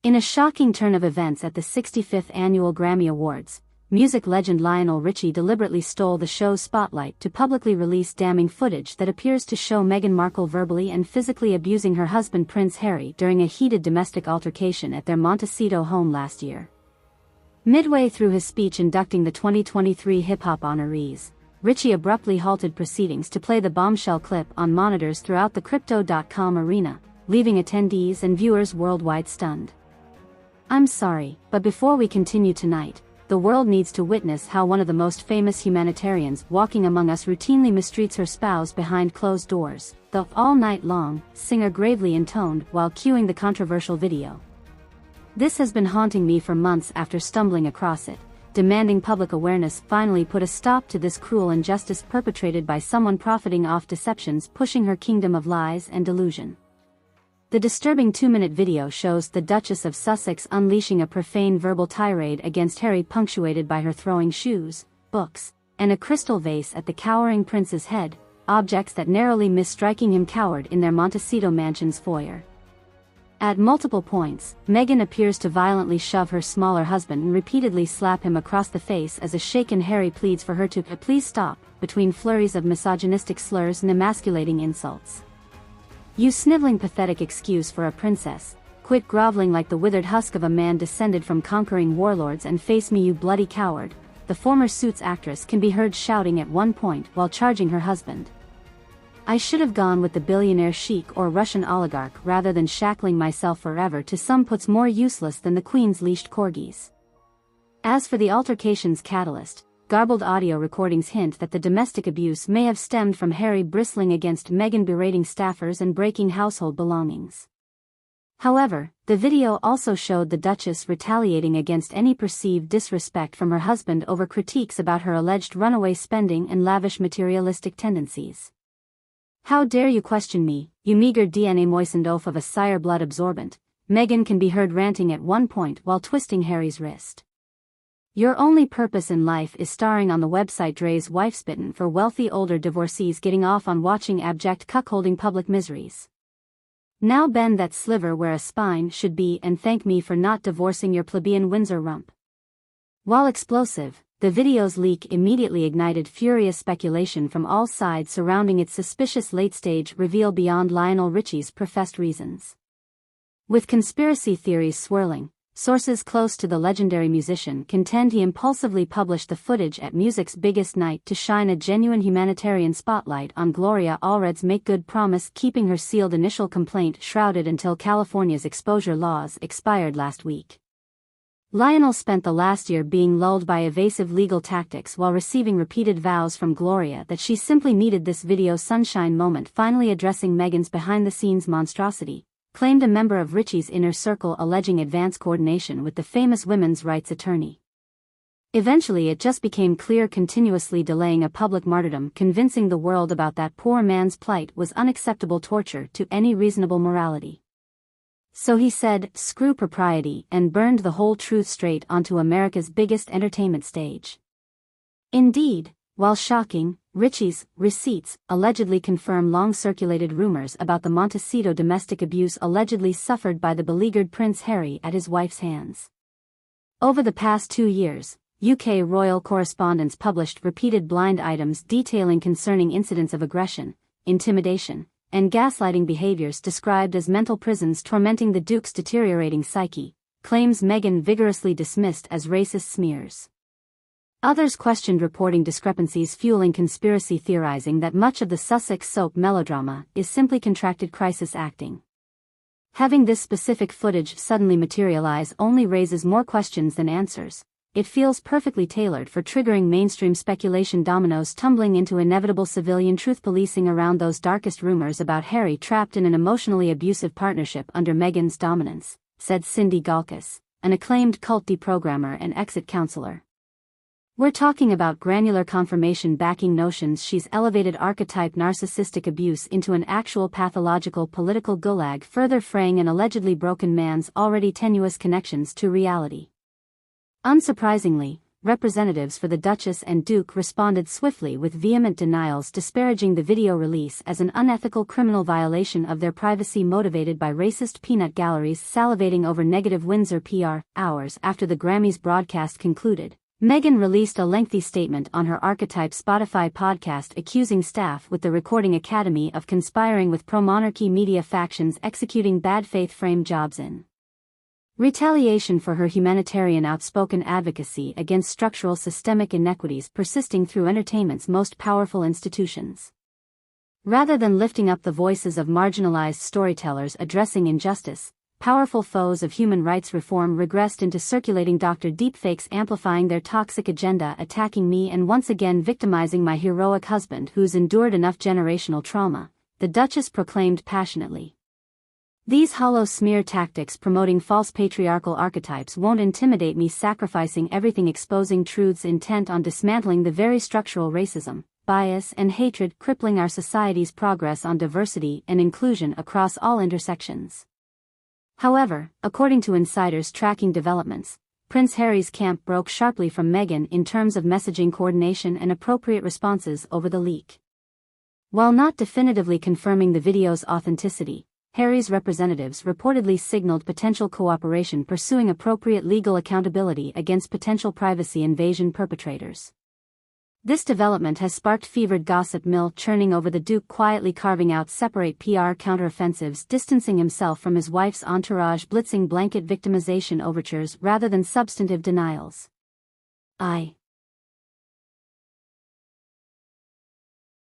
In a shocking turn of events at the 65th Annual Grammy Awards, music legend Lionel Richie deliberately stole the show's spotlight to publicly release damning footage that appears to show Meghan Markle verbally and physically abusing her husband Prince Harry during a heated domestic altercation at their Montecito home last year. Midway through his speech inducting the 2023 hip-hop honorees, Richie abruptly halted proceedings to play the bombshell clip on monitors throughout the Crypto.com arena, leaving attendees and viewers worldwide stunned. "I'm sorry, but before we continue tonight, the world needs to witness how one of the most famous humanitarians walking among us routinely mistreats her spouse behind closed doors," the "all night long" singer gravely intoned while cueing the controversial video. "This has been haunting me for months after stumbling across it. Demanding public awareness finally put a stop to this cruel injustice perpetrated by someone profiting off deceptions pushing her kingdom of lies and delusion." The disturbing 2-minute video shows the Duchess of Sussex unleashing a profane verbal tirade against Harry, punctuated by her throwing shoes, books, and a crystal vase at the cowering prince's head, objects that narrowly miss striking him coward in their Montecito mansion's foyer. At multiple points, Meghan appears to violently shove her smaller husband and repeatedly slap him across the face as a shaken Harry pleads for her to please stop, between flurries of misogynistic slurs and emasculating insults. "You sniveling pathetic excuse for a princess, quit groveling like the withered husk of a man descended from conquering warlords and face me, you bloody coward," the former Suits actress can be heard shouting at one point while charging her husband. "I should have gone with the billionaire sheik or Russian oligarch rather than shackling myself forever to some puts more useless than the Queen's leashed corgis." As for the altercation's catalyst, garbled audio recordings hint that the domestic abuse may have stemmed from Harry bristling against Meghan, berating staffers and breaking household belongings. However, the video also showed the Duchess retaliating against any perceived disrespect from her husband over critiques about her alleged runaway spending and lavish materialistic tendencies. "How dare you question me, you meager DNA-moistened oaf of a sire blood absorbent," Meghan can be heard ranting at one point while twisting Harry's wrist. "Your only purpose in life is starring on the website Dre's wife, spittin' for wealthy older divorcees getting off on watching abject cuckolding public miseries. Now bend that sliver where a spine should be and thank me for not divorcing your plebeian Windsor rump." While explosive, the video's leak immediately ignited furious speculation from all sides surrounding its suspicious late-stage reveal beyond Lionel Richie's professed reasons. With conspiracy theories swirling, sources close to the legendary musician contend he impulsively published the footage at music's biggest night to shine a genuine humanitarian spotlight on Gloria Allred's make-good promise, keeping her sealed initial complaint shrouded until California's exposure laws expired last week. Lionel spent the last year being lulled by evasive legal tactics while receiving repeated vows from Gloria that she simply needed this video sunshine moment finally addressing Meghan's behind-the-scenes monstrosity, claimed a member of Richie's inner circle alleging advanced coordination with the famous women's rights attorney. Eventually it just became clear continuously delaying a public martyrdom convincing the world about that poor man's plight was unacceptable torture to any reasonable morality. So he said, "Screw propriety," and burned the whole truth straight onto America's biggest entertainment stage. Indeed, while shocking, Richie's receipts allegedly confirm long-circulated rumors about the Montecito domestic abuse allegedly suffered by the beleaguered Prince Harry at his wife's hands. Over the past 2 years, UK royal correspondents published repeated blind items detailing concerning incidents of aggression, intimidation, and gaslighting behaviors described as mental prisons tormenting the Duke's deteriorating psyche, claims Meghan vigorously dismissed as racist smears. Others questioned reporting discrepancies, fueling conspiracy theorizing that much of the Sussex soap melodrama is simply contracted crisis acting. Having this specific footage suddenly materialize only raises more questions than answers. It feels perfectly tailored for triggering mainstream speculation dominoes tumbling into inevitable civilian truth policing around those darkest rumors about Harry trapped in an emotionally abusive partnership under Meghan's dominance, said Cindy Galkus, an acclaimed cult deprogrammer and exit counselor. "We're talking about granular confirmation backing notions she's elevated archetype narcissistic abuse into an actual pathological political gulag, further fraying an allegedly broken man's already tenuous connections to reality." Unsurprisingly, representatives for the Duchess and Duke responded swiftly with vehement denials disparaging the video release as an unethical criminal violation of their privacy motivated by racist peanut galleries salivating over negative Windsor PR. Hours after the Grammys broadcast concluded, Meghan released a lengthy statement on her Archetype Spotify podcast accusing staff with the Recording Academy of conspiring with pro-monarchy media factions executing bad faith frame jobs in retaliation for her humanitarian outspoken advocacy against structural systemic inequities persisting through entertainment's most powerful institutions. Rather than lifting up the voices of marginalized storytellers addressing injustice, powerful foes of human rights reform regressed into circulating Dr. deepfakes amplifying their toxic agenda, attacking me and once again victimizing my heroic husband who's endured enough generational trauma, the Duchess proclaimed passionately. These hollow smear tactics promoting false patriarchal archetypes won't intimidate me, sacrificing everything, exposing truths intent on dismantling the very structural racism, bias and hatred crippling our society's progress on diversity and inclusion across all intersections. However, according to insiders tracking developments, Prince Harry's camp broke sharply from Meghan in terms of messaging coordination and appropriate responses over the leak. While not definitively confirming the video's authenticity, Harry's representatives reportedly signaled potential cooperation pursuing appropriate legal accountability against potential privacy invasion perpetrators. This development has sparked fevered gossip mill churning over the Duke quietly carving out separate PR counteroffensives, distancing himself from his wife's entourage, blitzing blanket victimization overtures rather than substantive denials.